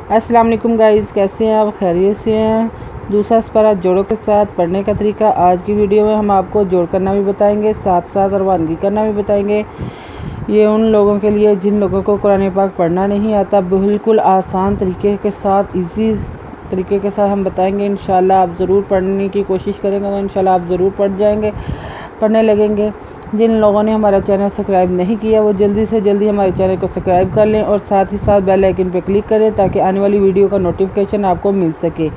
अस्सलाम वालेकुम गाइस, कैसे हैं आप? खैरियत से हैं? दूसरा सपारा जोड़ों के साथ पढ़ने का तरीका आज की वीडियो में हम आपको जोड़ करना भी बताएंगे, साथ साथ रवानगी करना भी बताएंगे। ये उन लोगों के लिए जिन लोगों को कुरान पाक पढ़ना नहीं आता, बिल्कुल आसान तरीके के साथ, इजी तरीके के साथ हम बताएंगे। इंशाल्लाह आप ज़रूर पढ़ने की कोशिश करेंगे तो इंशाल्लाह आप ज़रूर पढ़ने लगेंगे। जिन लोगों ने हमारा चैनल सब्सक्राइब नहीं किया वो जल्दी से जल्दी हमारे चैनल को सब्सक्राइब कर लें और साथ ही साथ बेल आइकन पर क्लिक करें ताकि आने वाली वीडियो का नोटिफिकेशन आपको मिल सके।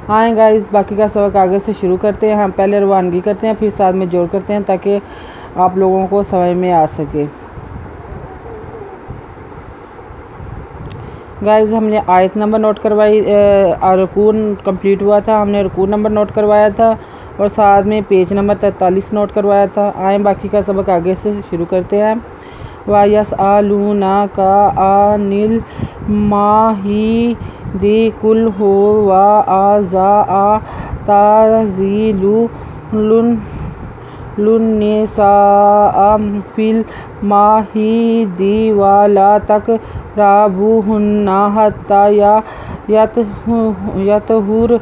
आए गाइस, बाकी का सबक आगे से शुरू करते हैं। हम पहले रवानगी करते हैं, फिर साथ में जोड़ करते हैं ताकि आप लोगों को समझ में आ सके। गाइस, हमने आयत नंबर नोट करवाई और रुकून कंप्लीट हुआ था, हमने रुकून नंबर नोट करवाया था और साथ में पेज नंबर 43 नोट करवाया था। आए बाकी का सबक आगे से शुरू करते हैं। वयसअलूना का अनिल माही दी कुल हो व आज़ा ताज़ीलु लुन्निसा फिल माहिदी वाला तक राबुहुन्ना हत्ता यतहुर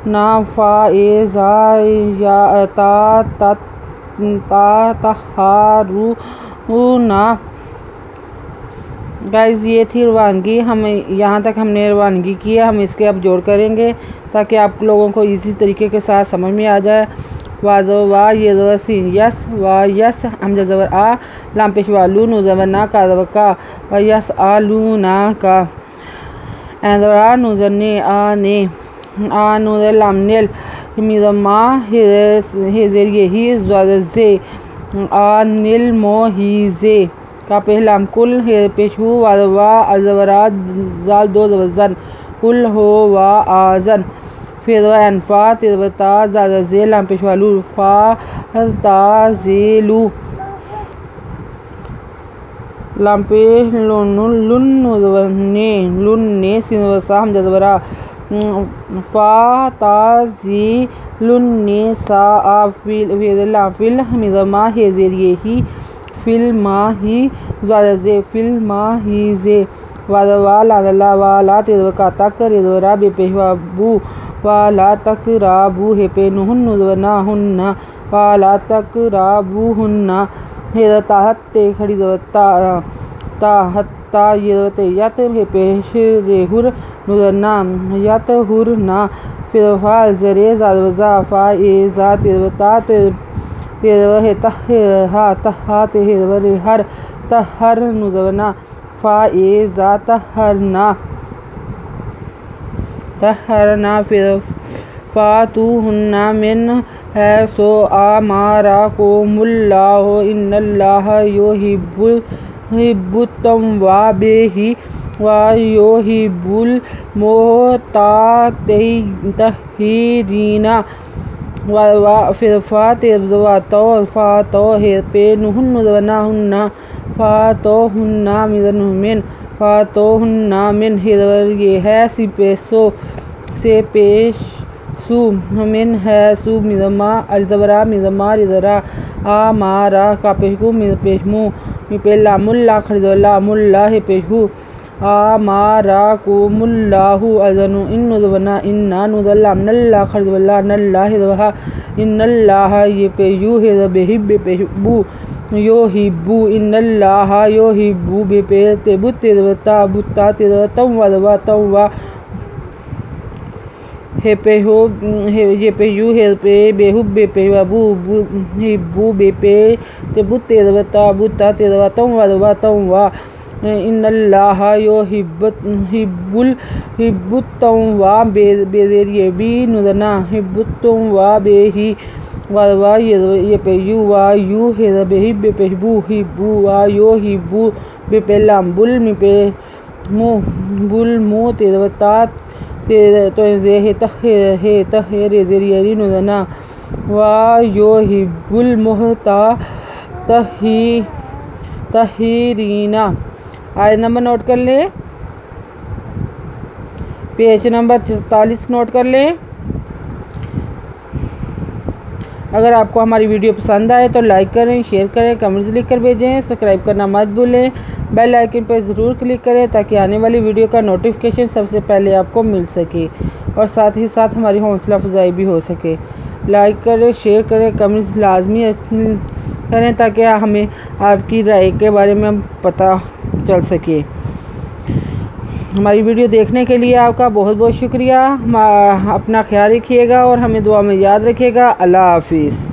ना फ़ाइज़ा तत्तहारुना। गाइस, ये थी रवानगी। हम यहाँ तक हमने रवानगी की है, हम इसके अब जोड़ करेंगे ताकि आप लोगों को इसी तरीके के साथ समझ में आ जाए। वाजो वा ये ज़बर सीन यस वा यस हमजा ज़बर आ लाम पेश वालू नु ज़बर ना का ज़बर का व यस आलू ना का एंदरा नु ज़ने आ ने आ नु लाम नेल मिज़मा हेज़र यही ज़े आ निल मो ही ज़े का पहलाम कुल हे पेशू वा अज़वरा ज़ाल दो ज़बरज़न कुल हो वा आज़न फिर अनफा तिरबता ज़्यादा ज़े लाम पेशवालू फ़ा ताज़ेलू लाम पे लुन्ने सिनवसा हम जज़बरा फ़ा ताज़ी लुन्ने सा फिर लाम फिल मिज़मा हेज़र यही फिल मा ही ज़े फिल मा ही ज़े वाला ला वाला तिरबका तक रिज़वरा बेपेशवाबू वाला तक राबू हे पे नुहन्ना हुन्ना वाला तक राबू हुन्ना हे ताहत ते खड़ी ताहत्ता ये यत हे पेश रेहुर नुजन्ना यत हुर ना फिर फाल जरे ज़ा फा ए ज़ा तिरबता तेरव हे तहा तहा ते हर तहर नुजवना फा ए ज़ा तहरना फिर फ़ातू हुन्ना मिन है सो आमारा को मुल्लाह इन्नल्लाह युहिब्बुत तव्वाबीन व युहिब्बुल मुतत्तहिरीना व फिर फ़ातो हे पे नुहन्ना हुन्ना फ़ातो हुन्ना मिन फ़ातो हुन्ना मिन हिरवर ये है सी पेशो से पेश सु मिन है सु मिज़मा अलज़बरा मिज़मा रिज़रा आ मारा का पेशगु मिज़ पेशमु मिपेला मुल्ला खरीदला मुल्ला हे पेशगु आ मारा को मुल्लाहु अज़नु इन्नु ज़बना इन्ना नुज़ल्ला नल्ला खरीदला नल्ला हिज़वा इन्नल्लाह ये पेशु हे ज़बहिब पेशबु यो हिब्बू इन्नल्लाह यो हिब्बू बेपे तेबुते ज़बता बुत्ता तेज़वा तव्वा हे पे हो ये पे यू हे पे बेहु बेपे बाबू हिब्बू बेपे तेबुते ज़बता बुत्ता तेज़वा तव्वा इन्नल्लाह यो हिब्बुत तव्वा बेज़रिए बी नुज़ना हिब्बुत तव्वा बेही वा ये पे यू वा यू हे बेही बेपहबू हिब्बू वा यो हिब्बू बेपेलाम बुल मिपे बुल मु तेज़वता तो हे तहे रेज़रियरी नुज़ना वा यो हिब्बुल मुहता तहीरीना। आयत नंबर नोट कर लें, पेज नंबर 44 नोट कर लें। अगर आपको हमारी वीडियो पसंद आए तो लाइक करें, शेयर करें, कमेंट्स लिख कर भेजें। सब्सक्राइब करना मत भूलें बेल आइकन पर ज़रूर क्लिक करें ताकि आने वाली वीडियो का नोटिफिकेशन सबसे पहले आपको मिल सके और साथ ही साथ हमारी हौसला अफजाई भी हो सके। लाइक करें, शेयर करें, कमेंट्स लाजमी करें ताकि हमें आपकी राय के बारे में पता चल सके। हमारी वीडियो देखने के लिए आपका बहुत बहुत शुक्रिया। अपना ख्याल रखिएगा और हमें दुआ में याद रखिएगा। अल्लाह हाफिज़।